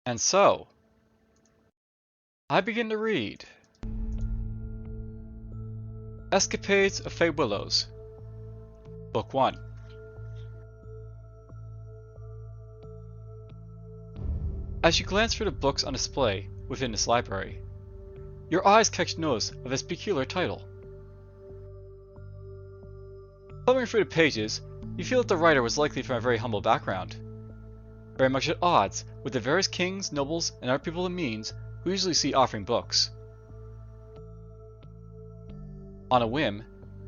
And so, I begin to read Escapades of Fay Willows, Book 1. As you glance through the books on display within this library, your eyes catch notice of its peculiar title. Thumbing through the pages, you feel that the writer was likely from a very humble background, very much at odds with the various kings, nobles, and other people of means who usually see offering books. On a whim,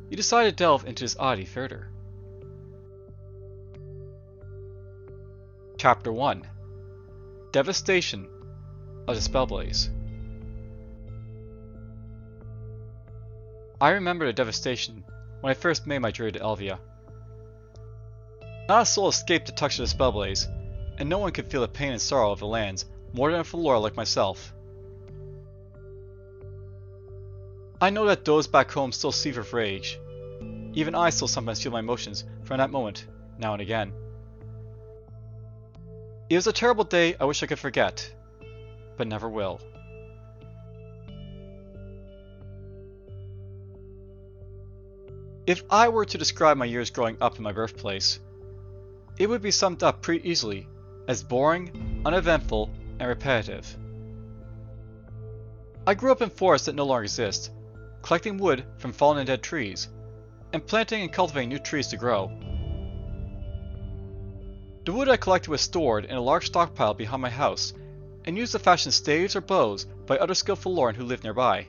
you decide to delve into this oddity further. Chapter 1: Devastation of the Spellblaze. I remember the devastation when I first made my journey to Elvala. Not a soul escaped the touch of the Spellblaze, and no one could feel the pain and sorrow of the lands more than a Falora like myself. I know that those back home still seethe with rage. Even I still sometimes feel my emotions from that moment, now and again. It was a terrible day I wish I could forget, but never will. If I were to describe my years growing up in my birthplace, it would be summed up pretty easily as boring, uneventful, and repetitive. I grew up in forests that no longer exist, collecting wood from fallen and dead trees, and planting and cultivating new trees to grow. The wood I collected was stored in a large stockpile behind my house, and used to fashion staves or bows by other skillful Loran who lived nearby.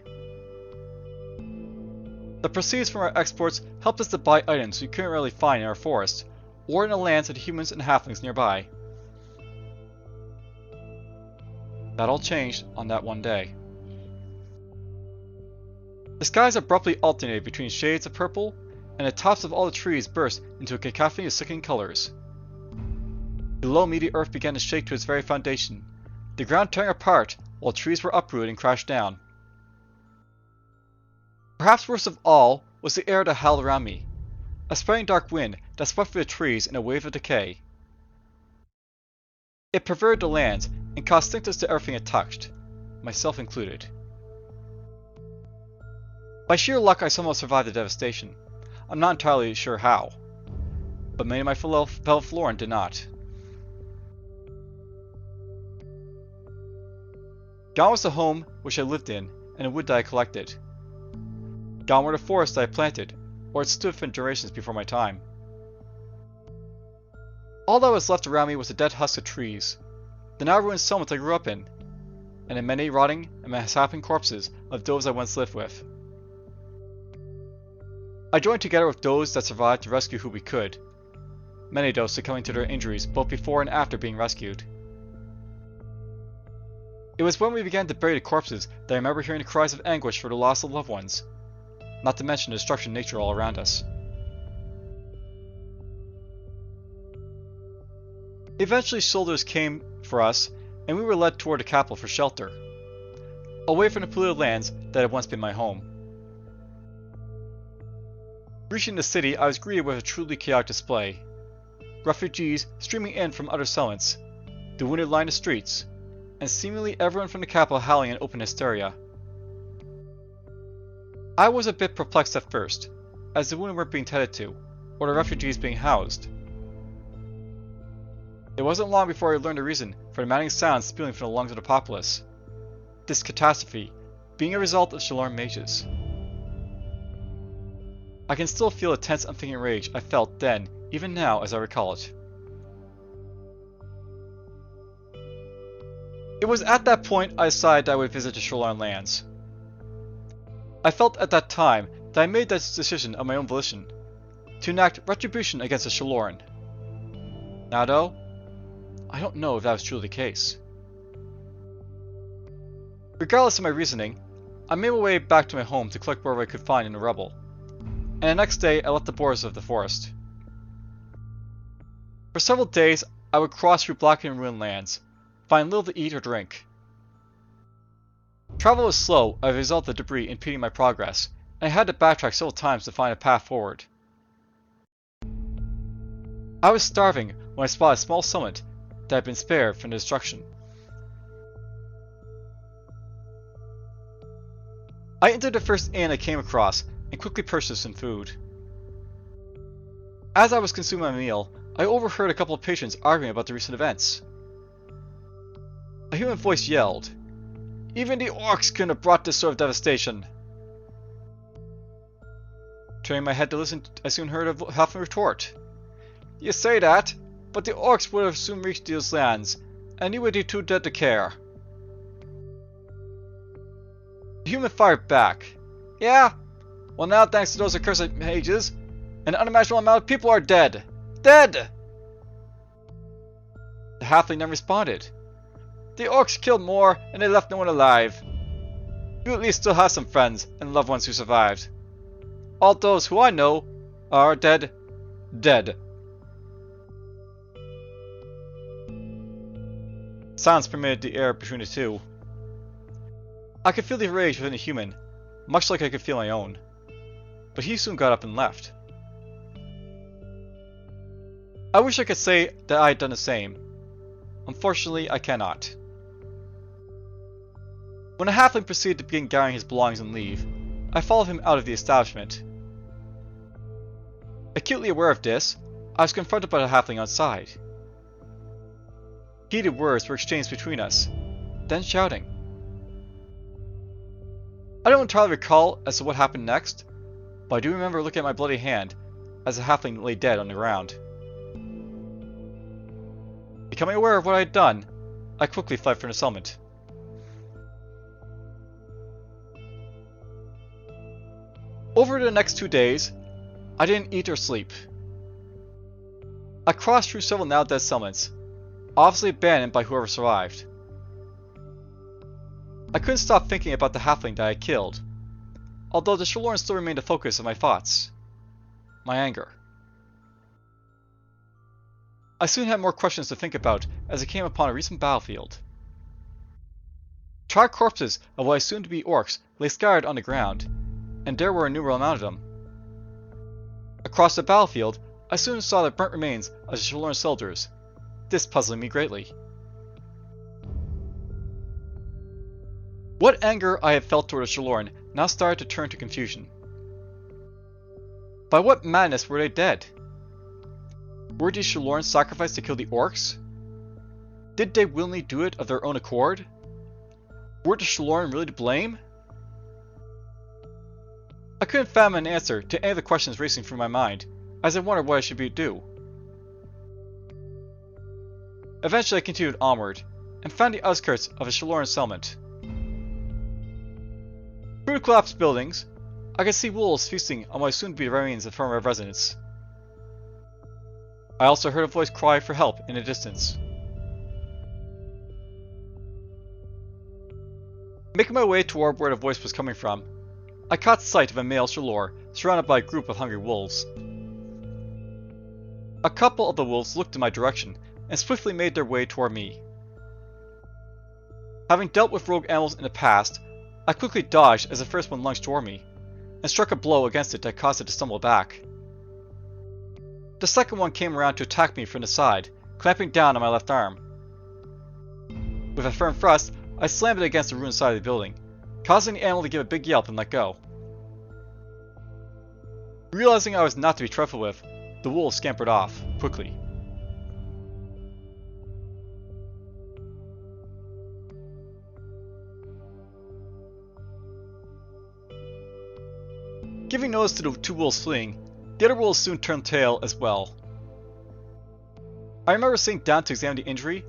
The proceeds from our exports helped us to buy items we couldn't really find in our forest, or in the lands of the humans and halflings nearby. That all changed on that one day. The skies abruptly alternated between shades of purple, and the tops of all the trees burst into a cacophony of sickening colors. Below me the earth began to shake to its very foundation, the ground tearing apart while trees were uprooted and crashed down. Perhaps worst of all was the air that howled around me, a spreading dark wind that swept through the trees in a wave of decay. It perverted the lands and caused sickness to everything it touched, myself included. By sheer luck I somehow survived the devastation. I'm not entirely sure how, but many of my fellow Floran did not. Gone was the home which I lived in, and the wood that I collected. Gone were the forests that I planted, or had stood for generations before my time. All that was left around me was the dead husks of trees, the now ruined settlements I grew up in, and the many rotting and mishappen corpses of those I once lived with. I joined together with those that survived to rescue who we could, many of those succumbing to their injuries both before and after being rescued. It was when we began to bury the corpses that I remember hearing the cries of anguish for the loss of loved ones, not to mention the destruction of nature all around us. Eventually soldiers came for us, and we were led toward the capital for shelter, away from the polluted lands that had once been my home. Reaching the city, I was greeted with a truly chaotic display. Refugees streaming in from other settlements, the wounded lined the streets, and seemingly everyone from the capital howling in open hysteria. I was a bit perplexed at first, as the wounded weren't being tended to, or the refugees being housed. It wasn't long before I learned the reason for the maddening sounds spewing from the lungs of the populace, this catastrophe being a result of Shaloran mages. I can still feel the tense, unthinking rage I felt then, even now as I recall it. It was at that point I decided that I would visit the Shaloran lands. I felt at that time that I made that decision of my own volition, to enact retribution against the Shaloran. Now though, I don't know if that was truly the case. Regardless of my reasoning, I made my way back to my home to collect whatever I could find in the rubble, and the next day I left the borders of the forest. For several days I would cross through blackened and ruined lands, find little to eat or drink. Travel was slow as a result of the debris impeding my progress, and I had to backtrack several times to find a path forward. I was starving when I spotted a small settlement that had been spared from destruction. I entered the first inn I came across and quickly purchased some food. As I was consuming my meal, I overheard a couple of patrons arguing about the recent events. A human voice yelled, "Even the orcs couldn't have brought this sort of devastation." Turning my head to listen, I soon heard a halfling retort, "You say that, but the orcs would have soon reached these lands, and you would be too dead to care." The human fired back, "Yeah? Well now, thanks to those accursed mages, an unimaginable amount of people are dead. Dead!" The halfling then responded, "The orcs killed more, and they left no one alive. You at least still have some friends and loved ones who survived. All those who I know are dead. Dead." Silence permeated the air between the two. I could feel the rage within the human, much like I could feel my own. But he soon got up and left. I wish I could say that I had done the same. Unfortunately, I cannot. When the halfling proceeded to begin gathering his belongings and leave, I followed him out of the establishment. Acutely aware of this, I was confronted by the halfling outside. Heated words were exchanged between us, then shouting. I don't entirely recall as to what happened next, but I do remember looking at my bloody hand as the halfling lay dead on the ground. Becoming aware of what I had done, I quickly fled from the settlement. Over the next 2 days, I didn't eat or sleep. I crossed through several now dead settlements, obviously abandoned by whoever survived. I couldn't stop thinking about the halfling that I had killed, although the Shaloran still remained the focus of my thoughts. My anger. I soon had more questions to think about as I came upon a recent battlefield. Charred corpses of what I assumed to be orcs lay scattered on the ground, and there were a innumerable amount of them. Across the battlefield, I soon saw the burnt remains of the Shaloran soldiers, this puzzling me greatly. What anger I had felt toward the Shaloran now started to turn to confusion. By what madness were they dead? Were these Shaloran sacrificed to kill the orcs? Did they willingly do it of their own accord? Were the Shaloran really to blame? I couldn't fathom an answer to any of the questions racing through my mind, as I wondered what I should do. Eventually I continued onward, and found the outskirts of a Shaloran settlement. Through the collapsed buildings, I could see wolves feasting on what would soon be the remains of former residents. I also heard a voice cry for help in the distance. Making my way toward where the voice was coming from, I caught sight of a male Shalor surrounded by a group of hungry wolves. A couple of the wolves looked in my direction and swiftly made their way toward me. Having dealt with rogue animals in the past, I quickly dodged as the first one lunged toward me, and struck a blow against it that caused it to stumble back. The second one came around to attack me from the side, clamping down on my left arm. With a firm thrust, I slammed it against the ruined side of the building, causing the animal to give a big yelp and let go. Realizing I was not to be trifled with, the wolves scampered off, quickly. Giving notice to the two wolves fleeing, the other wolves soon turned tail as well. I remember sitting down to examine the injury,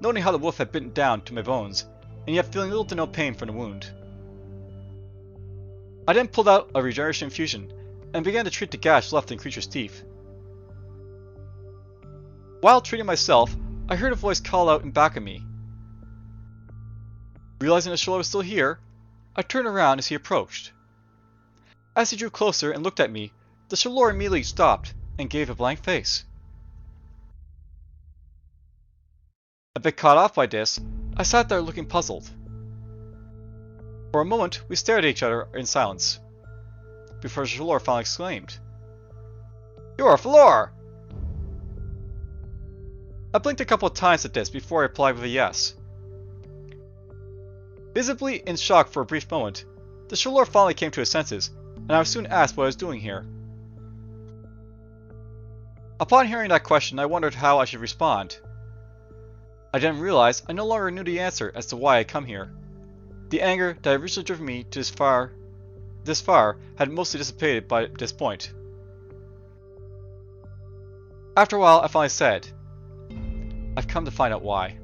noting how the wolf had bitten down to my bones, and yet feeling little to no pain from the wound. I then pulled out a regeneration infusion, and began to treat the gash left in the creature's teeth. While treating myself, I heard a voice call out in back of me. Realizing the Shalor was still here, I turned around as he approached. As he drew closer and looked at me, the Shalor immediately stopped and gave a blank face. A bit caught off by this, I sat there looking puzzled. For a moment, we stared at each other in silence, before the Shalor finally exclaimed, "You're Flor!" I blinked a couple of times at this before I replied with a yes. Visibly in shock for a brief moment, The Shalor finally came to his senses, and I was soon asked what I was doing here. Upon hearing that question, I wondered how I should respond. I then realized I no longer knew the answer as to why I had come here. The anger that had originally driven me to this far had mostly dissipated by this point. After a while, I finally said, "I've come to find out why."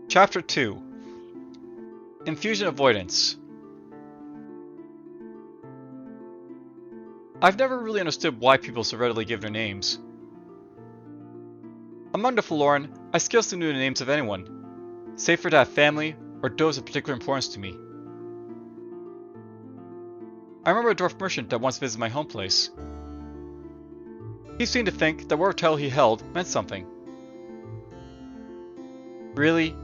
Chapter 2. Infusion Avoidance. I've never really understood why people so readily give their names. Among the Faloran, I scarcely knew the names of anyone, save for that family or those of particular importance to me. I remember a dwarf merchant that once visited my home place. He seemed to think that whatever title he held meant something. Really?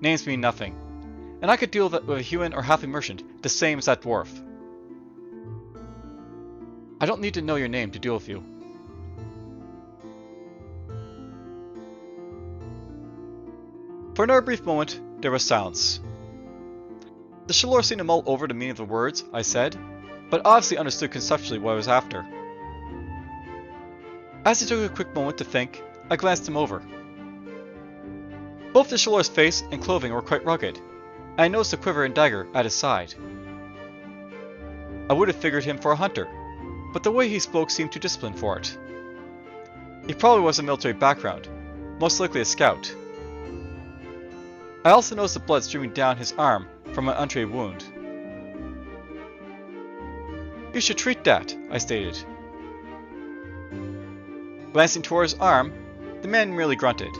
Names mean nothing, and I could deal with a human or halfling merchant the same as that dwarf. I don't need to know your name to deal with you. For another brief moment, there was silence. The Shalor seemed to mull over the meaning of the words I said, but obviously understood conceptually what I was after. As he took a quick moment to think, I glanced him over. Both the Shalor's face and clothing were quite rugged, and I noticed a quiver and dagger at his side. I would have figured him for a hunter, but the way he spoke seemed too disciplined for it. He probably was a military background, most likely a scout. I also noticed the blood streaming down his arm from an untreated wound. "You should treat that," I stated. Glancing toward his arm, the man merely grunted.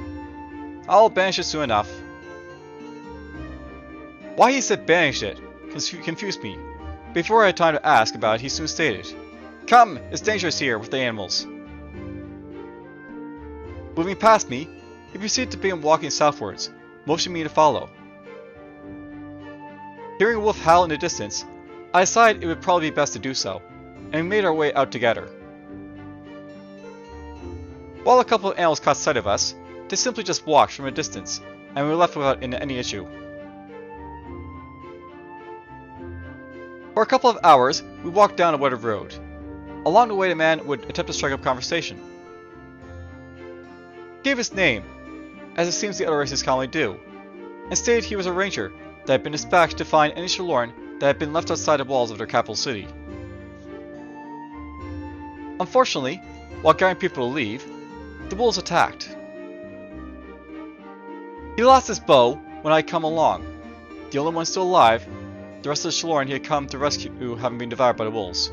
"I'll banish it soon enough." Why he said "banish it" confused me. Before I had time to ask about it, he soon stated, "Come, it's dangerous here with the animals." Moving past me, he proceeded to begin walking southwards, motioning me to follow. Hearing a wolf howl in the distance, I decided it would probably be best to do so, and we made our way out together. While a couple of animals caught sight of us, they simply just walked from a distance, and we were left without any issue. For a couple of hours, we walked down a wooded road. Along the way, the man would attempt to strike up conversation. He gave his name, as it seems the other races commonly do, and stated he was a ranger that had been dispatched to find any Shaloran that had been left outside the walls of their capital city. Unfortunately, while guiding people to leave, the wolves attacked. He lost his bow when I had come along, the only one still alive, the rest of the Shaloran he had come to rescue having been devoured by the wolves.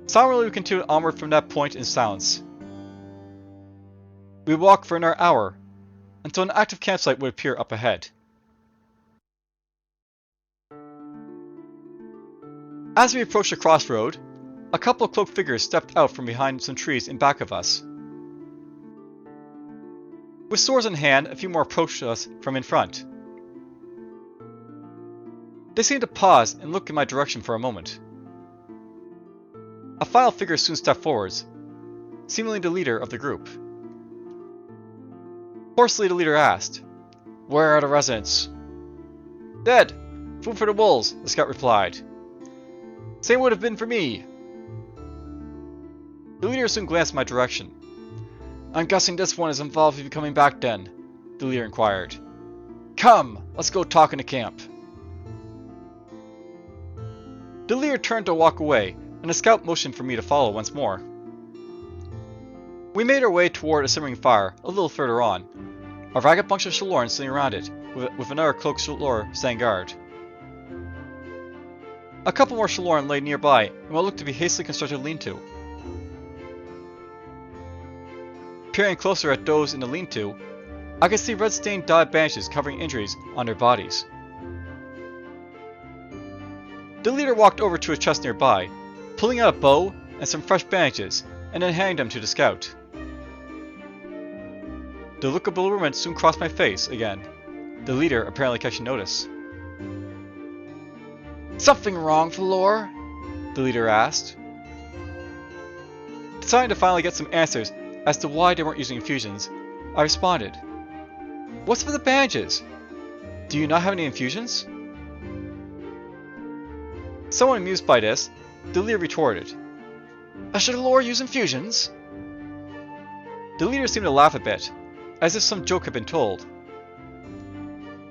Silently we continued onward from that point in silence. We walked for another hour, until an active campsite would appear up ahead. As we approached the crossroad, a couple of cloaked figures stepped out from behind some trees in back of us. With swords in hand, a few more approached us from in front. They seemed to pause and look in my direction for a moment. A final figure soon stepped forwards, seemingly the leader of the group. Hoarsely, the leader asked, "Where are the residents?" "Dead! Food for the wolves," the scout replied. "Same would have been for me." The leader soon glanced in my direction. "I'm guessing this one is involved with you coming back then," the leader inquired. "Come, let's go talk in the camp." The leader turned to walk away, and the scout motioned for me to follow once more. We made our way toward a simmering fire a little further on, a ragged bunch of Shaloran sitting around it, with another cloaked Shalor standing guard. A couple more Shaloran lay nearby in what looked to be hastily constructed lean-to. Peering closer at those in the lean-to, I could see red-stained dyed bandages covering injuries on their bodies. The leader walked over to a chest nearby, pulling out a bow and some fresh bandages, and then handing them to the scout. The The look of bewilderment soon crossed my face again, the leader apparently catching notice. "Something wrong, Valor?" the leader asked. Deciding to finally get some answers as to why they weren't using infusions, I responded. "What's with the bandages? Do you not have any infusions?" Somewhat amused by this, the leader retorted, "A Shalor use infusions?" The leader seemed to laugh a bit, as if some joke had been told.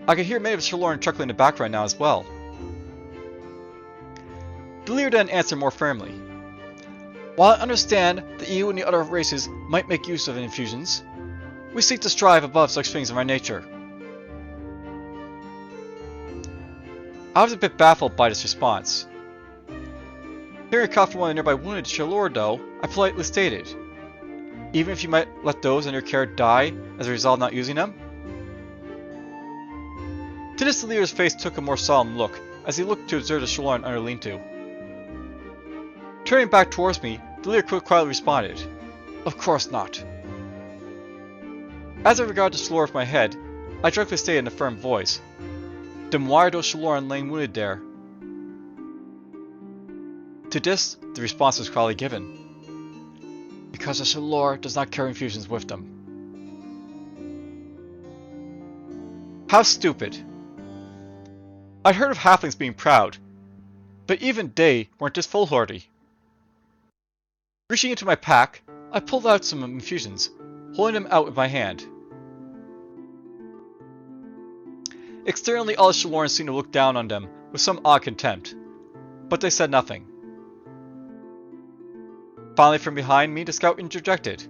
I could hear many of the Shaloran chuckling in the background now as well. The leader then answered more firmly. "While I understand that you and the other races might make use of infusions, we seek to strive above such things in our nature." I was a bit baffled by this response. Hearing a cough from one of the nearby wounded Shalor, though, I politely stated, "Even if you might let those in your care die as a result of not using them?" To this, the leader's face took a more solemn look as he looked to observe the Shaloran under lean-to. Turning back towards me, the leader quietly responded, "Of course not." As I regarded the Shalor with my head, I directly stated in a firm voice, "Then why are those Shaloran laying wounded there?" To this, the response was quietly given, "Because the Shalor does not carry infusions with them." How stupid! I'd heard of halflings being proud, but even they weren't this foolhardy. Reaching into my pack, I pulled out some infusions, holding them out with my hand. Externally, all the Shalorans seemed to look down on them with some odd contempt, but they said nothing. Finally, from behind me, the scout interjected,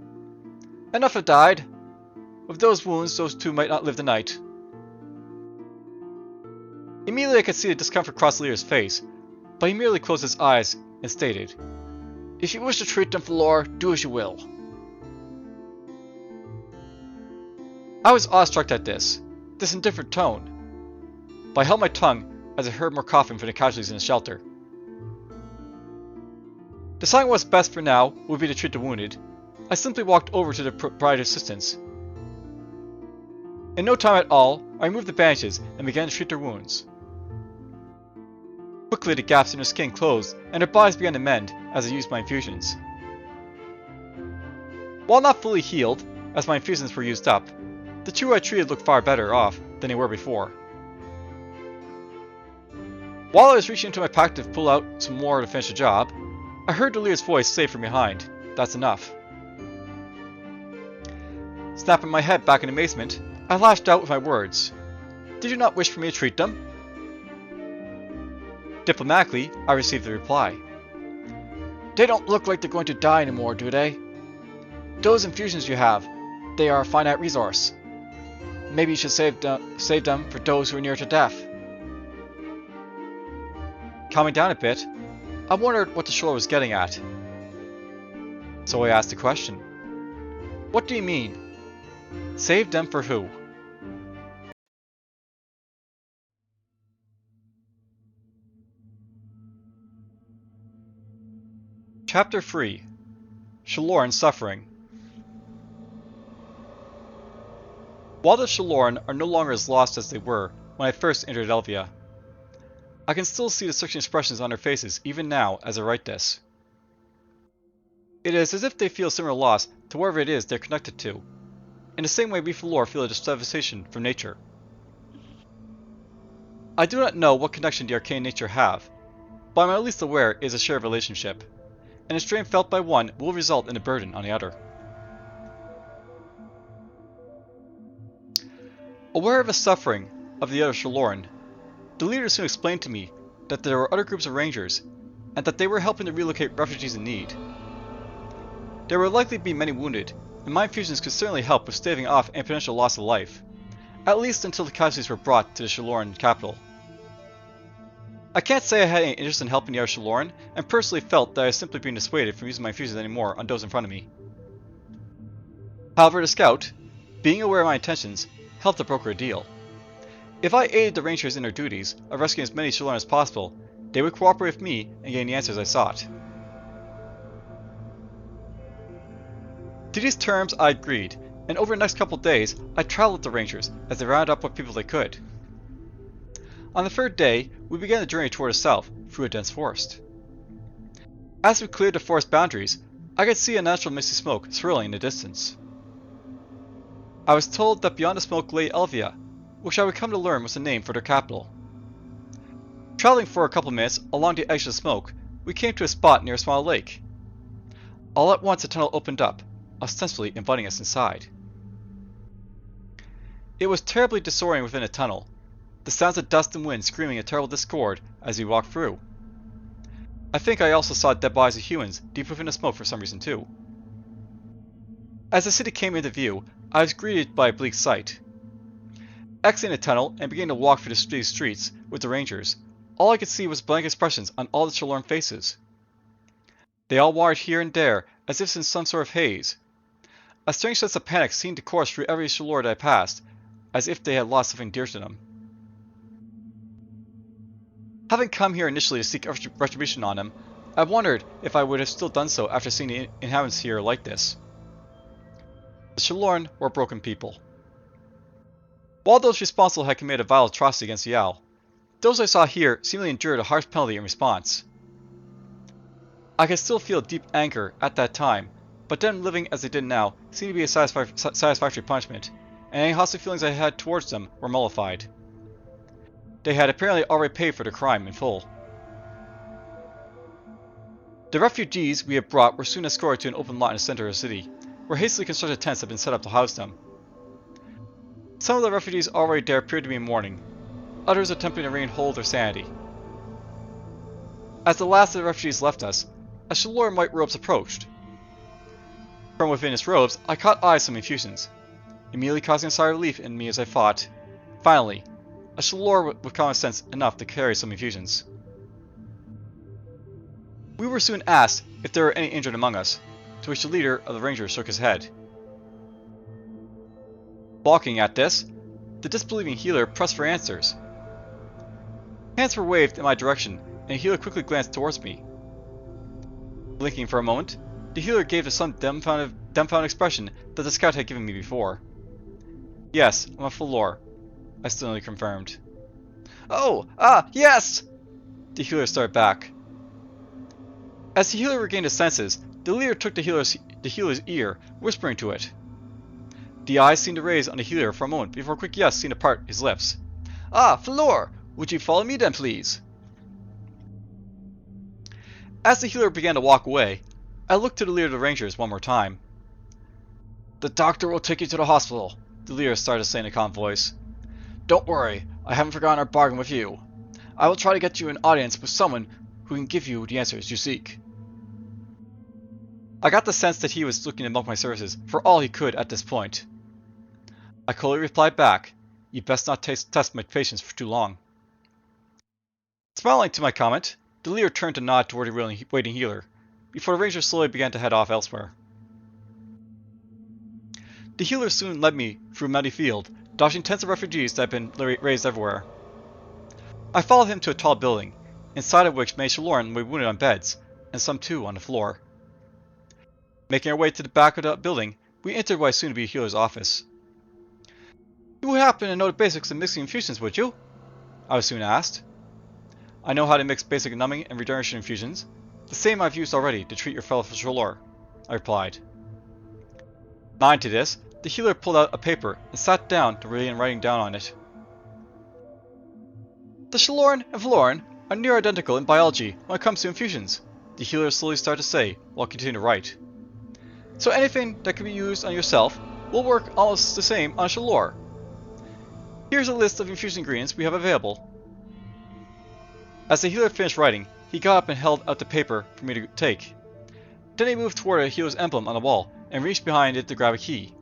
"Enough have died. With those wounds, those two might not live the night." Immediately I could see the discomfort cross the leader's face, but he merely closed his eyes and stated, "If you wish to treat them for lore, do as you will." I was awestruck at this indifferent tone, but I held my tongue as I heard more coughing from the casualties in the shelter. Deciding what's best for now would be to treat the wounded, I simply walked over to the provide assistance. In no time at all, I removed the bandages and began to treat their wounds. Quickly the gaps in their skin closed and their bodies began to mend as I used my infusions. While not fully healed, as my infusions were used up, the two I treated looked far better off than they were before. While I was reaching into my pack to pull out some more to finish the job, I heard the leader's voice say from behind, "That's enough." Snapping my head back in amazement, I lashed out with my words, "Did you not wish for me to treat them?" Diplomatically, I received the reply, "They don't look like they're going to die anymore, do they? Those infusions you have, they are a finite resource. Maybe you should save them for those who are near to death." Calming down a bit, I wondered what the Shore was getting at. So I asked the question, "What do you mean? Save them for who?" Chapter 3 Shaloran Suffering. While the Shaloran are no longer as lost as they were when I first entered Elvala, I can still see the searching expressions on their faces even now as I write this. It is as if they feel similar loss to wherever it is they're connected to, in the same way we Falor feel a devastation from nature. I do not know what connection the arcane nature have, but I am at least aware it is a shared relationship, and a strain felt by one will result in a burden on the other. Aware of the suffering of the other Shaloran, the leader soon explained to me that there were other groups of rangers, and that they were helping to relocate refugees in need. There would likely be many wounded, and my infusions could certainly help with staving off any potential loss of life, at least until the casualties were brought to the Shaloran capital. I can't say I had any interest in helping the other Shaloran, and personally felt that I was simply being dissuaded from using my infusions anymore on those in front of me. However, the scout, being aware of my intentions, helped to broker a deal. If I aided the rangers in their duties of rescuing as many Shaloran as possible, they would cooperate with me and gain the answers I sought. To these terms I agreed, and over the next couple days, I traveled with the Rangers as they rounded up what people they could. On the third day, we began the journey toward the south, through a dense forest. As we cleared the forest boundaries, I could see a natural misty smoke swirling in the distance. I was told that beyond the smoke lay Elvala, which I would come to learn was the name for their capital. Traveling for a couple minutes along the edge of the smoke, we came to a spot near a small lake. All at once a tunnel opened up, ostensibly inviting us inside. It was terribly disorienting within a tunnel, the sounds of dust and wind screaming a terrible discord as we walked through. I think I also saw dead bodies of humans deep within the smoke for some reason too. As the city came into view, I was greeted by a bleak sight. Exiting the tunnel and beginning to walk through the streets with the Rangers, all I could see was blank expressions on all the Shaloran faces. They all wandered here and there, as if in some sort of haze. A strange sense of panic seemed to course through every Shalor that I passed, as if they had lost something dear to them. Having come here initially to seek retribution on them, I wondered if I would have still done so after seeing the inhabitants here like this. The Shaloran were broken people. While those responsible had committed a vile atrocity against Maj'Eyal, those I saw here seemingly endured a harsh penalty in response. I could still feel deep anger at that time, but them living as they did now seemed to be a satisfactory punishment, and any hostile feelings I had towards them were mollified. They had apparently already paid for their crime in full. The refugees we had brought were soon escorted to an open lot in the center of the city, where hastily constructed tents had been set up to house them. Some of the refugees already there appeared to be in mourning, others attempting to regain their sanity. As the last of the refugees left us, a Shalor in white robes approached. From within his robes, I caught eyes some infusions, immediately causing a sigh of relief in me as I thought, finally, a Shalor with common sense enough to carry some infusions. We were soon asked if there were any injured among us, to which the leader of the Rangers shook his head. Balking at this, the disbelieving healer pressed for answers. Hands were waved in my direction, and the healer quickly glanced towards me. Blinking for a moment, the healer gave some dumbfounded expression that the scout had given me before. Yes, I'm a Falor, I sternly confirmed. Oh, yes! The healer started back. As the healer regained his senses, the leader took the healer's ear, whispering to it. The eyes seemed to raise on the healer for a moment before a quick yes seemed to part his lips. Ah, Falor! Would you follow me then, please? As the healer began to walk away, I looked to the leader of the Rangers one more time. The doctor will take you to the hospital, the leader started to say in a calm voice. Don't worry, I haven't forgotten our bargain with you. I will try to get you an audience with someone who can give you the answers you seek. I got the sense that he was looking to milk my services for all he could at this point. I coldly replied back, you best not test my patience for too long. Smiling to my comment, the leader turned to nod toward the waiting healer, before the ranger slowly began to head off elsewhere. The healer soon led me through a muddy field, dodging tents of refugees that had been raised everywhere. I followed him to a tall building, inside of which many Shaloran were wounded on beds, and some too on the floor. Making our way to the back of the building, we entered what was soon to be a healer's office. You would happen to know the basics of mixing infusions, would you? I was soon asked. I know how to mix basic numbing and regeneration infusions, the same I've used already to treat your fellow Shalor, I replied. Nodding to this, the healer pulled out a paper and sat down to begin writing down on it. The Shaloran and Valoran are near identical in biology when it comes to infusions, the healer slowly started to say while continuing to write. So anything that can be used on yourself will work almost the same on Shalor. Here's a list of infusion ingredients we have available. As the healer finished writing, he got up and held out the paper for me to take. Then he moved toward a healer's emblem on the wall and reached behind it to grab a key.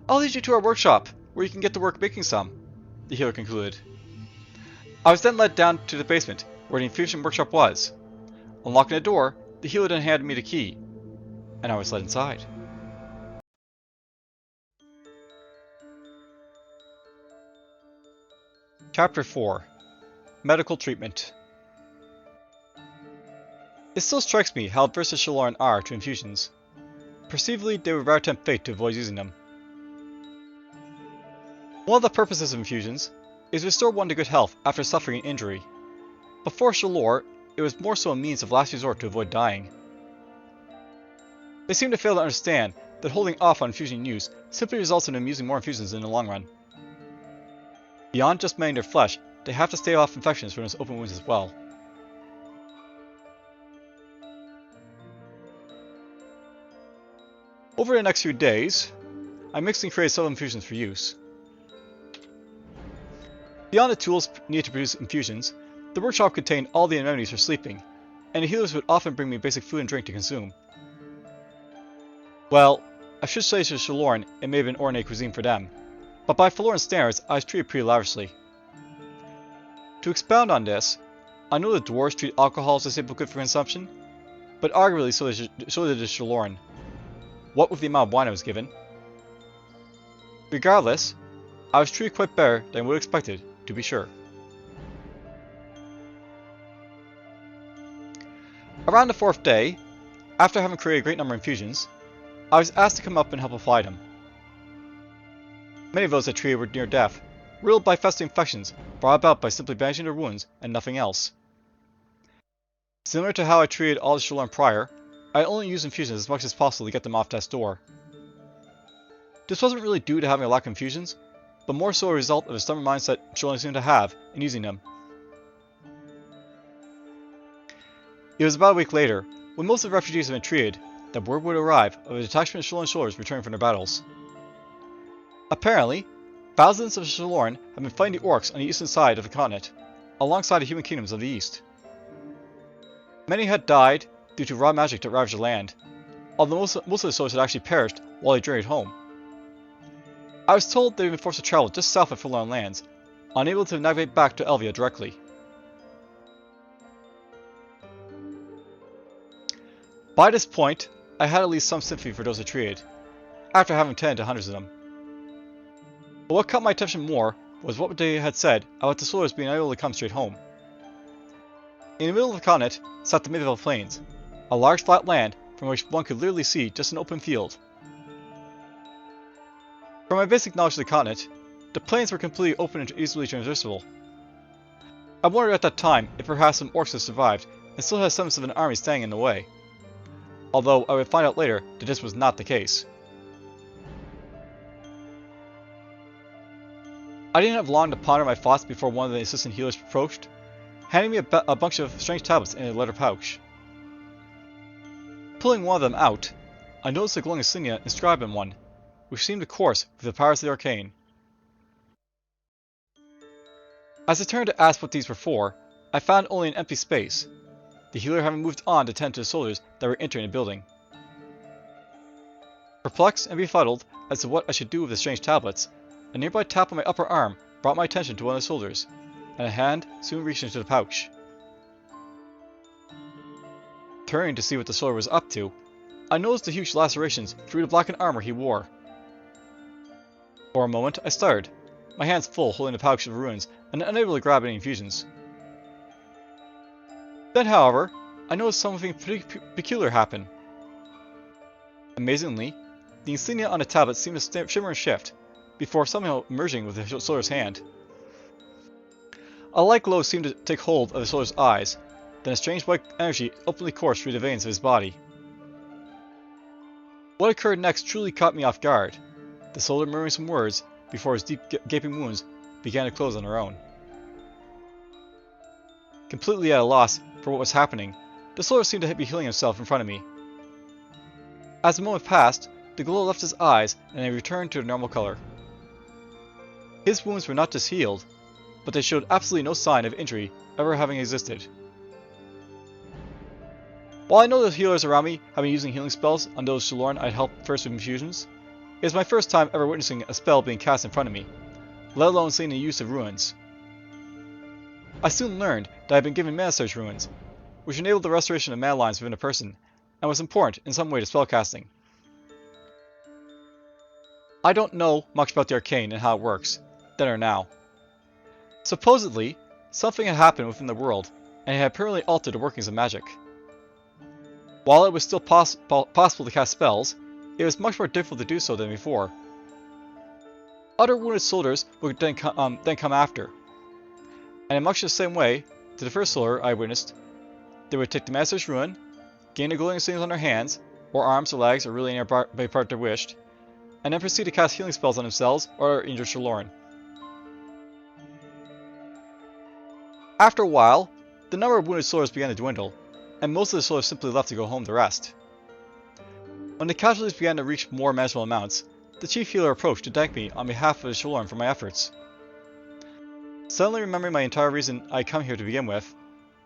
I'll lead you to our workshop, where you can get to work making some, the healer concluded. I was then led down to the basement, where the infusion workshop was. Unlocking the door, the healer then handed me the key, and I was led inside. Chapter 4. Medical Treatment. It still strikes me how adverse the Shaloran are to infusions. Perceivably, they would rather tempt fate to avoid using them, One of the purposes of infusions is to restore one to good health after suffering an injury. Before Shalor, it was more so a means of last resort to avoid dying. They seem to fail to understand that holding off on infusion use simply results in them using more infusions in the long run. Beyond just mending their flesh, they have to stave off infections from those open wounds as well. Over the next few days, I mixed and created several infusions for use. Beyond the tools needed to produce infusions, the workshop contained all the amenities for sleeping, and the healers would often bring me basic food and drink to consume. Well, I should say to Shaloran it may have been ornate cuisine for them, but by Faloran standards I was treated pretty lavishly. To expound on this, I know the dwarves treat alcohol as a staple good for consumption, but arguably so did the Shaloran. What with the amount of wine I was given. Regardless, I was treated quite better than I would have expected, to be sure. Around the 4th day, after having created a great number of infusions, I was asked to come up and help apply them. Many of those I treated were near death, riddled by festering infections brought about by simply bandaging their wounds and nothing else. Similar to how I treated all the Shaloran prior, I only used infusions as much as possible to get them off death's door. This wasn't really due to having a lack of infusions, but more so a result of the stubborn mindset Shaloran seemed to have in using them. It was about a week later, when most of the refugees had been treated, that word would arrive of a detachment of Shaloran soldiers returning from their battles. Apparently, thousands of Shaloran have been fighting the orcs on the eastern side of the continent, alongside the human kingdoms of the east. Many had died due to raw magic that ravaged the land, although most of the soldiers had actually perished while they journeyed home. I was told they had been forced to travel just south of Faloran lands, unable to navigate back to Elvala directly. By this point, I had at least some sympathy for those I treated, after having tended to hundreds of them. But what caught my attention more was what they had said about the soldiers being unable to come straight home. In the middle of the continent sat the Maj'Eyal Plains, a large flat land from which one could literally see just an open field. From my basic knowledge of the continent, the plains were completely open and easily traversable. I wondered at that time if perhaps some orcs had survived and still had semblance of an army standing in the way, although I would find out later that this was not the case. I didn't have long to ponder my thoughts before one of the assistant healers approached, handing me a bunch of strange tablets in a leather pouch. Pulling one of them out, I noticed a glowing insignia inscribed on one, which seemed to course with the powers of the arcane. As I turned to ask what these were for, I found only an empty space, the healer having moved on to tend to the soldiers that were entering the building. Perplexed and befuddled as to what I should do with the strange tablets, a nearby tap on my upper arm brought my attention to one of the soldiers, and a hand soon reached into the pouch. Turning to see what the soldier was up to, I noticed the huge lacerations through the blackened armor he wore. For a moment I stuttered, my hands full holding the pouch of ruins and unable to grab any infusions. Then, however, I noticed something pretty peculiar happen. Amazingly, the insignia on the tablet seemed to shimmer and shift, before somehow merging with the soldier's hand. A light glow seemed to take hold of the soldier's eyes, then a strange white energy openly coursed through the veins of his body. What occurred next truly caught me off guard, the soldier murmuring some words before his deep gaping wounds began to close on their own. Completely at a loss for what was happening, the soldier seemed to be healing himself in front of me. As the moment passed, the glow left his eyes and they returned to their normal color. His wounds were not just healed, but they showed absolutely no sign of injury ever having existed. While I know the healers around me have been using healing spells on those Shaloran I had helped first with infusions, it was my first time ever witnessing a spell being cast in front of me, let alone seeing the use of ruins. I soon learned that I had been given mana surge ruins, which enabled the restoration of mana lines within a person, and was important in some way to spellcasting. I don't know much about the arcane and how it works, then or now. Supposedly, something had happened within the world, and it had permanently altered the workings of magic. While it was still possible to cast spells, it was much more difficult to do so than before. Other wounded soldiers would then come after. And in much the same way, to the first soldier I witnessed, they would take the Master's Ruin, gain the glowing things on their hands, or arms or legs, or really any body part they wished, and then proceed to cast healing spells on themselves or injured Shalloran. After a while, the number of wounded soldiers began to dwindle, and most of the soldiers simply left to go home to rest. When the casualties began to reach more manageable amounts, the chief healer approached to thank me on behalf of the Shalloran for my efforts. Suddenly remembering my entire reason I had come here to begin with,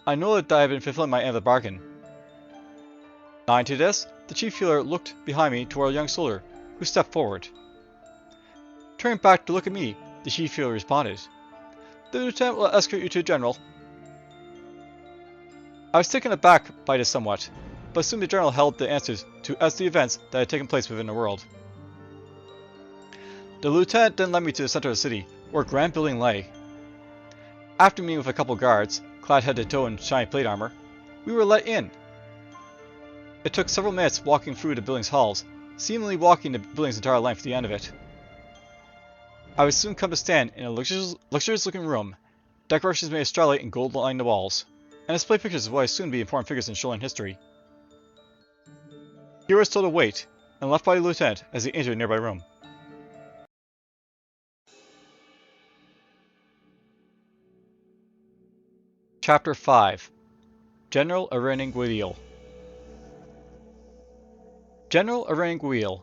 I know that I had been fulfilling my end of the bargain. Nodding to this, the chief healer looked behind me toward a young soldier, who stepped forward. Turning back to look at me, the chief healer responded, "The lieutenant will escort you to the general." I was taken aback by this somewhat, but soon the general held the answers as to the events that had taken place within the world. The lieutenant then led me to the center of the city, where a grand building lay. After meeting with a couple guards, clad head to toe in shiny plate armor, we were let in. It took several minutes walking through the building's halls, seemingly walking the building's entire length to the end of it. I would soon come to stand in a luxurious looking room, decorations made of starlight and gold lining the walls, and display pictures of what I assumed to be important figures in Shalloran history. Here I was told to wait, and left by the lieutenant as he entered a nearby room. Chapter 5 General Maj'Eyal. General Maj'Eyal,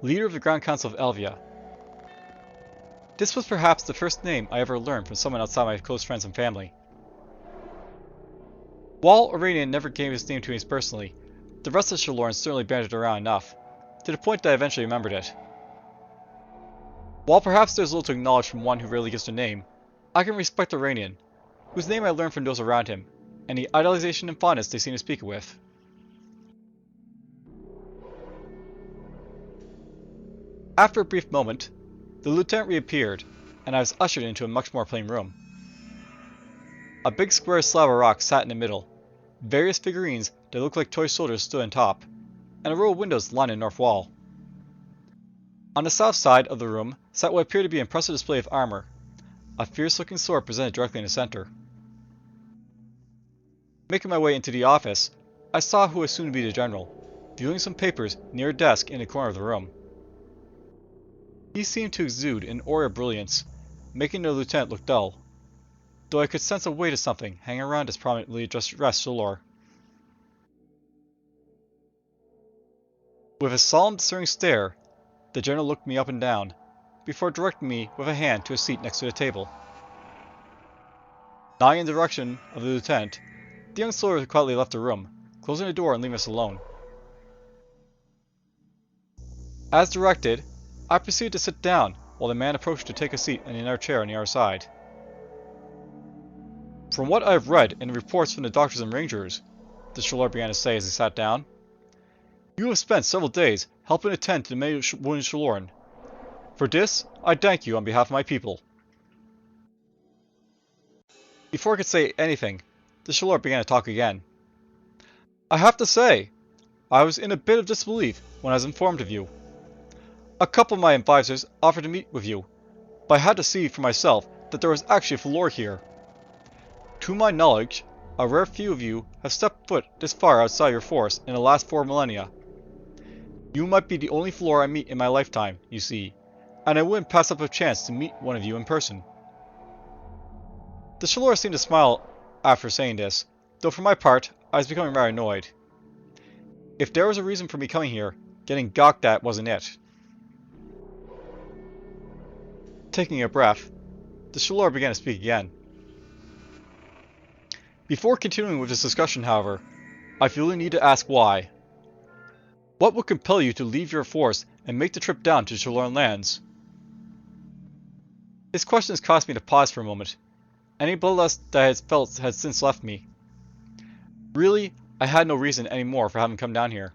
leader of the Grand Council of Elvala. This was perhaps the first name I ever learned from someone outside my close friends and family. While Iranian never gave his name to me personally, the rest of Shalloran certainly bandied it around enough, to the point that I eventually remembered it. While perhaps there's little to acknowledge from one who rarely gives their name, I can respect Iranian, whose name I learned from those around him, and the idolization and fondness they seem to speak it with. After a brief moment, the lieutenant reappeared, and I was ushered into a much more plain room. A big square slab of rock sat in the middle, various figurines that looked like toy soldiers stood on top, and a row of windows lined the north wall. On the south side of the room sat what appeared to be an impressive display of armor, a fierce-looking sword presented directly in the center. Making my way into the office, I saw who was soon to be the general, viewing some papers near a desk in the corner of the room. He seemed to exude an aura of brilliance, making the lieutenant look dull, though I could sense a weight of something hanging around his prominently dressed Shalloran. With a solemn, discerning stare, the general looked me up and down, before directing me with a hand to a seat next to the table. Nodding in the direction of the lieutenant, the young soldier quietly left the room, closing the door and leaving us alone. As directed, I proceeded to sit down while the man approached to take a seat in another chair on the other side. "From what I have read in the reports from the doctors and rangers," the Shalloran began to say as he sat down, "you have spent several days helping attend to the many wounded Shalloran. For this, I thank you on behalf of my people." Before I could say anything, the Shalloran began to talk again. "I have to say, I was in a bit of disbelief when I was informed of you. A couple of my advisors offered to meet with you, but I had to see for myself that there was actually a floor here. To my knowledge, a rare few of you have stepped foot this far outside your force in the last 4 millennia. You might be the only floor I meet in my lifetime, you see, and I wouldn't pass up a chance to meet one of you in person." The Shalloran seemed to smile after saying this, though for my part, I was becoming rather annoyed. If there was a reason for me coming here, getting gawked at wasn't it. Taking a breath, the Shalloran began to speak again. "Before continuing with this discussion, however, I feel the need to ask why. What would compel you to leave your force and make the trip down to Shalloran lands?" His questions caused me to pause for a moment. Any bloodlust that I had felt had since left me. Really, I had no reason anymore for having come down here.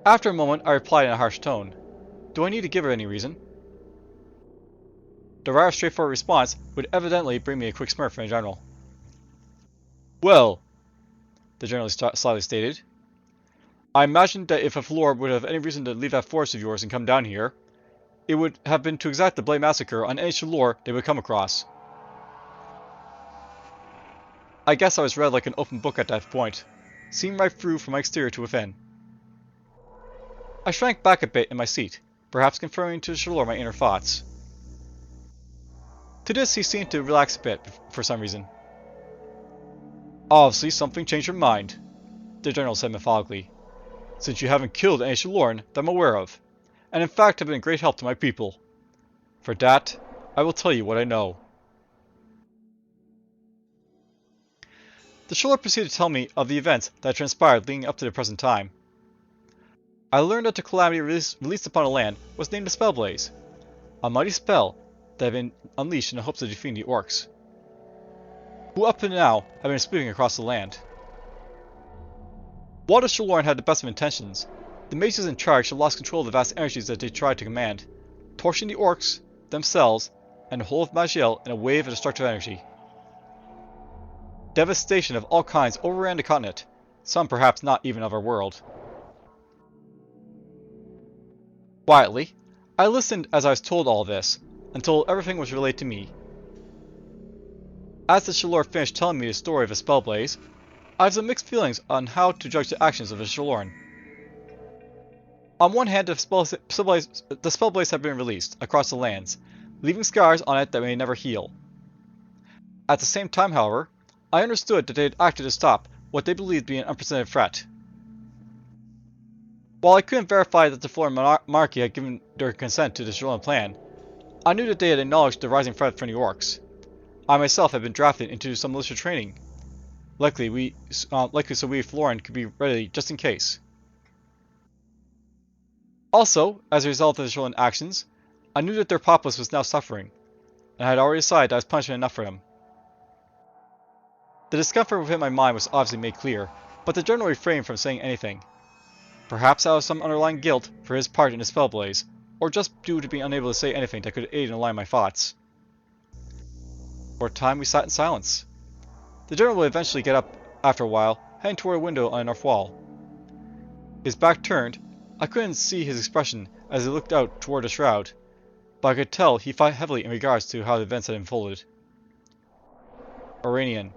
After a moment, I replied in a harsh tone, "Do I need to give her any reason?" The rather straightforward response would evidently bring me a quick smirk from the general. "Well," the general slyly stated, "I imagined that if a floor would have any reason to leave that force of yours and come down here, it would have been to exact the Blade Massacre on any Shalor they would come across. I guess I was read like an open book at that point, seeing right through from my exterior to within. I shrank back a bit in my seat, perhaps conferring to Shalor my inner thoughts. To this he seemed to relax a bit for some reason. Obviously something changed your mind, the General said methodically, since you haven't killed any Shaloran that I'm aware of, and in fact have been a great help to my people. For that, I will tell you what I know. The Shalor proceeded to tell me of the events that had transpired leading up to the present time. I learned that the calamity released upon the land was named the Spellblaze, a mighty spell that had been unleashed in the hopes of defeating the orcs, who up to now have been sweeping across the land. While the Shaloran had the best of intentions, the mages in charge had lost control of the vast energies that they tried to command, torching the orcs, themselves, and the whole of Maj'Eyal in a wave of destructive energy. Devastation of all kinds overran the continent, some perhaps not even of our world. Quietly, I listened as I was told all this, until everything was relayed to me. As the Shalor finished telling me the story of the Spellblaze, I have some mixed feelings on how to judge the actions of the Shaloran. On one hand, the Spellblaze had been released across the lands, leaving scars on it that may never heal. At the same time, however, I understood that they had acted to stop what they believed to be an unprecedented threat. While I couldn't verify that the Floran monarchy had given their consent to the Shaloran plan, I knew that they had acknowledged the rising threat from the orcs. I myself had been drafted into some militia training, likely so we Floran could be ready just in case. Also, as a result of the Shaloran actions, I knew that their populace was now suffering, and I had already decided that I was punishing enough for them. The discomfort within my mind was obviously made clear, but the general refrained from saying anything. Perhaps out of some underlying guilt for his part in the Spellblaze, or just due to being unable to say anything that could aid in aligning my thoughts. For a time we sat in silence. The general would eventually get up after a while, heading toward a window on the north wall. His back turned, I couldn't see his expression as he looked out toward the shroud, but I could tell he thought heavily in regards to how the events had unfolded. Iranian,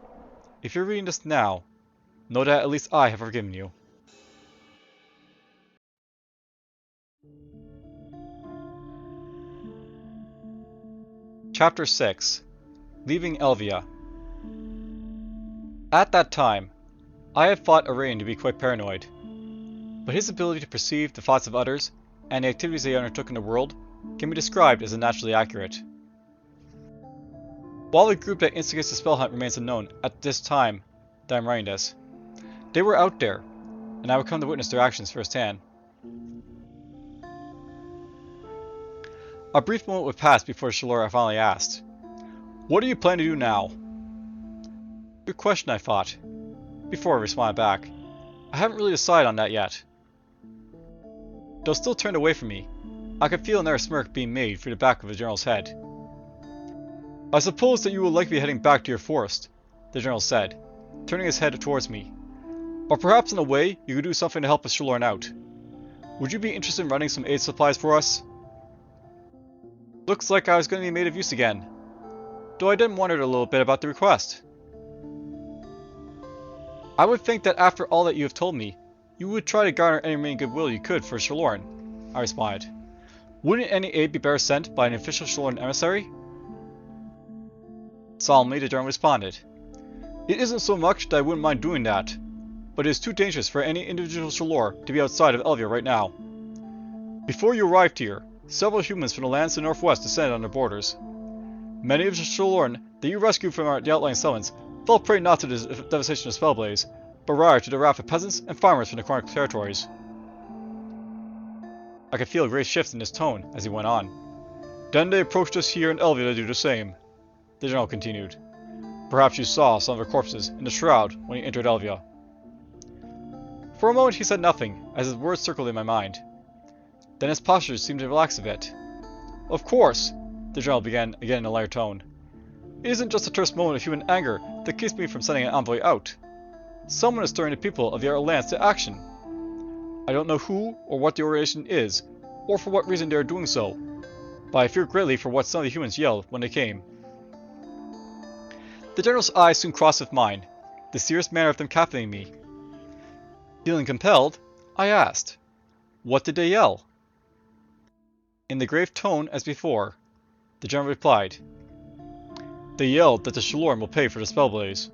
if you're reading this now, know that at least I have forgiven you. Chapter 6. Leaving Elvala. At that time, I had thought Iranian to be quite paranoid, but his ability to perceive the thoughts of others and the activities they undertook in the world can be described as unnaturally accurate. While the group that instigates the spell hunt remains unknown at this time that I'm writing this, they were out there, and I would come to witness their actions firsthand. A brief moment would pass before Shalor finally asked, "What do you plan to do now?" Good question, I thought, before I responded back. I haven't really decided on that yet. Though still turned away from me, I could feel another smirk being made through the back of the general's head. "I suppose that you will likely be heading back to your forest," the general said, turning his head towards me. "Or perhaps in a way you could do something to help us Shaloran out. Would you be interested in running some aid supplies for us?" Looks like I was going to be made of use again, though I did wonder a little bit about the request. "I would think that after all that you have told me, you would try to garner any remaining goodwill you could for Shaloran," I responded. "Wouldn't any aid be better sent by an official Shaloran emissary?" Solemnly, the general responded, "It isn't so much that I wouldn't mind doing that, but it is too dangerous for any individual Shalor to be outside of Elvala right now. Before you arrived here, several humans from the lands to the northwest descended on their borders. Many of the Shaloran that you rescued from the outlying settlements fell prey not to the devastation of Spellblaze, but rather to the wrath of peasants and farmers from the Chronicles territories." I could feel a great shift in his tone as he went on. "Then they approached us here in Elvala to do the same," the general continued. "Perhaps you saw some of their corpses in the shroud when you entered Elvala." For a moment he said nothing, as his words circled in my mind. Then his posture seemed to relax a bit. "Of course," the general began again in a lighter tone. "It isn't just a terse moment of human anger that keeps me from sending an envoy out. Someone is stirring the people of the outer lands to action. I don't know who or what the organization is, or for what reason they are doing so, but I fear greatly for what some of the humans yelled when they came. The general's eyes soon crossed with mine, the serious manner of them captivating me. Feeling compelled, I asked, "What did they yell?" In the grave tone as before, the general replied, "They yelled that the Shaloran will pay for the Spellblaze."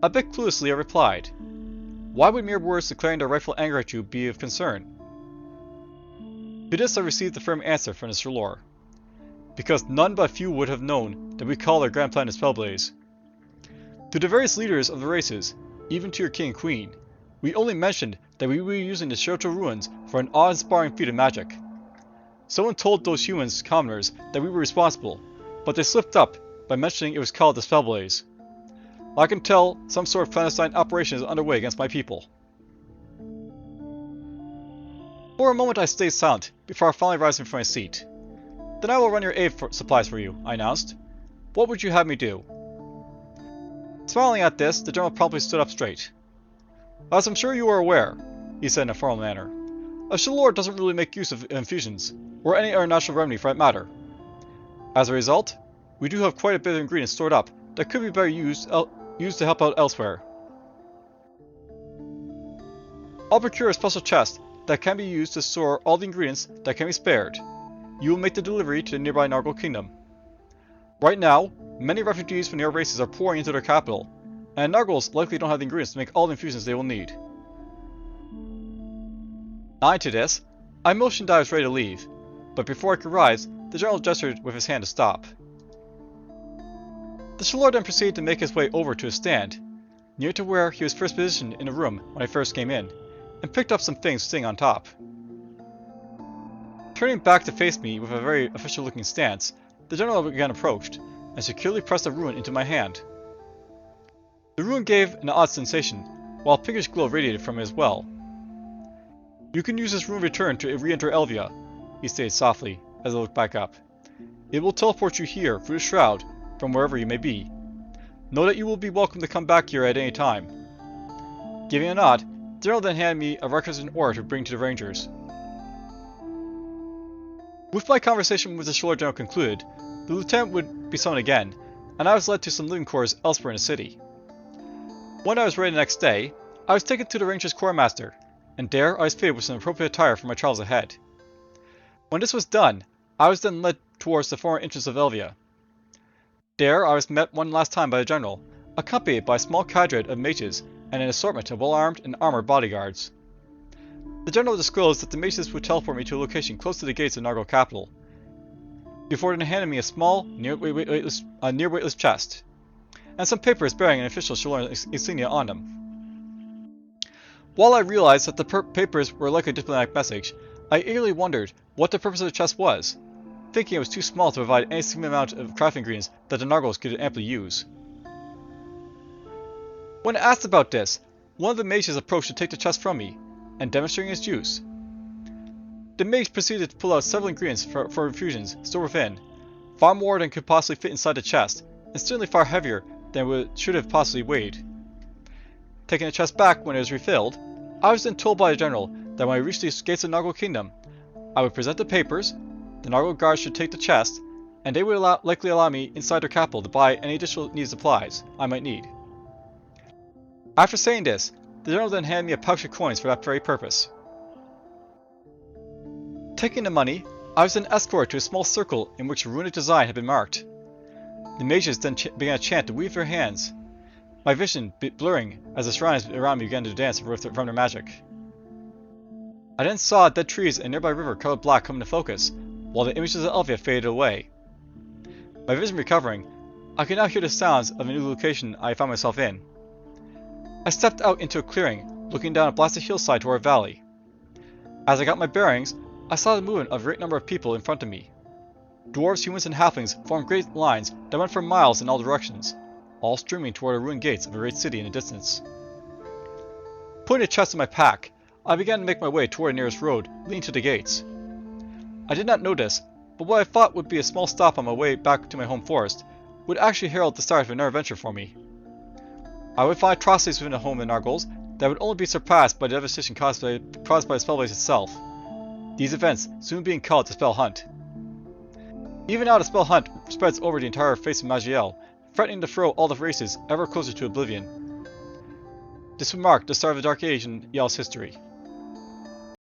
A bit cluelessly I replied, "Why would mere words declaring their rightful anger at you be of concern?" To this I received the firm answer from the Shaloran, because none but few would have known that we call our grand plan the Spellblaze. To the various leaders of the races, even to your king and queen, we only mentioned that we were using the Shoto ruins for an awe-inspiring feat of magic. Someone told those humans commoners that we were responsible, but they slipped up by mentioning it was called the Spellblaze. I can tell some sort of clandestine operation is underway against my people. For a moment I stayed silent before finally rising from my seat. "Then I will run your aid supplies for you," I announced. "What would you have me do?" Smiling at this, the general promptly stood up straight. "As I'm sure you are aware," he said in a formal manner, "a Shaloran doesn't really make use of infusions, or any other natural remedy for that matter. As a result, we do have quite a bit of ingredients stored up that could be better used to help out elsewhere. I'll procure a special chest that can be used to store all the ingredients that can be spared. You will make the delivery to the nearby Nargle Kingdom. Right now, many refugees from the other races are pouring into their capital, and Nargles likely don't have the ingredients to make all the infusions they will need." Nodding to this, I motioned that I was ready to leave, but before I could rise, the general gestured with his hand to stop. The Shaloran then proceeded to make his way over to his stand, near to where he was first positioned in the room when I first came in, and picked up some things sitting on top. Turning back to face me with a very official-looking stance, the general again approached, and securely pressed a rune into my hand. The rune gave an odd sensation, while a pinkish glow radiated from it as well. "You can use this rune return to re-enter Elvala," he stated softly, as I looked back up. "It will teleport you here, through the shroud, from wherever you may be. Know that you will be welcome to come back here at any time." Giving a nod, the general then handed me a requisite order to bring to the Rangers. With my conversation with the Shaloran general concluded, the lieutenant would be summoned again, and I was led to some living quarters elsewhere in the city. When I was ready the next day, I was taken to the Rangers' quartermaster, and there I was fitted with some appropriate attire for my travels ahead. When this was done, I was then led towards the former entrance of Elvala. There I was met one last time by the general, accompanied by a small cadre of mages and an assortment of well-armed and armored bodyguards. The general disclosed that the mages would teleport me to a location close to the gates of Nargle capital, before then handing me a small, near weightless chest, and some papers bearing an official Shaloran insignia on them. While I realized that the papers were like a diplomatic message, I eagerly wondered what the purpose of the chest was, thinking it was too small to provide any significant amount of crafting ingredients that the Nargles could amply use. When asked about this, one of the mages approached to take the chest from me, and demonstrating its use. The mage proceeded to pull out several ingredients for infusions stored within, far more than could possibly fit inside the chest, and certainly far heavier than it should have possibly weighed. Taking the chest back when it was refilled, I was then told by the general that when I reached the gates of Nargle Kingdom, I would present the papers, the Nargle guards should take the chest, and they would likely allow me inside their capital to buy any additional needed supplies I might need. After saying this, the general then handed me a pouch of coins for that very purpose. Taking the money, I was then escorted to a small circle in which a runic design had been marked. The mages then began to chant to weave their hands, my vision blurring as the shrines around me began to dance from their magic. I then saw dead trees and a nearby river colored black come into focus, while the images of Elvala faded away. My vision recovering, I could now hear the sounds of a new location I found myself in. I stepped out into a clearing, looking down a blasted hillside toward a valley. As I got my bearings, I saw the movement of a great number of people in front of me. Dwarves, humans, and halflings formed great lines that went for miles in all directions, all streaming toward the ruined gates of a great city in the distance. Putting the chest in my pack, I began to make my way toward the nearest road leading to the gates. I did not notice, but what I thought would be a small stop on my way back to my home forest would actually herald the start of another adventure for me. I would find atrocities within the home of the Nargles that would only be surpassed by the devastation caused by the Spellblaze itself. these events soon being called the Spell Hunt. Even now the Spell Hunt spreads over the entire face of Maj'Eyal, threatening to throw all the races ever closer to oblivion. This would mark the start of a dark age in Yal's history.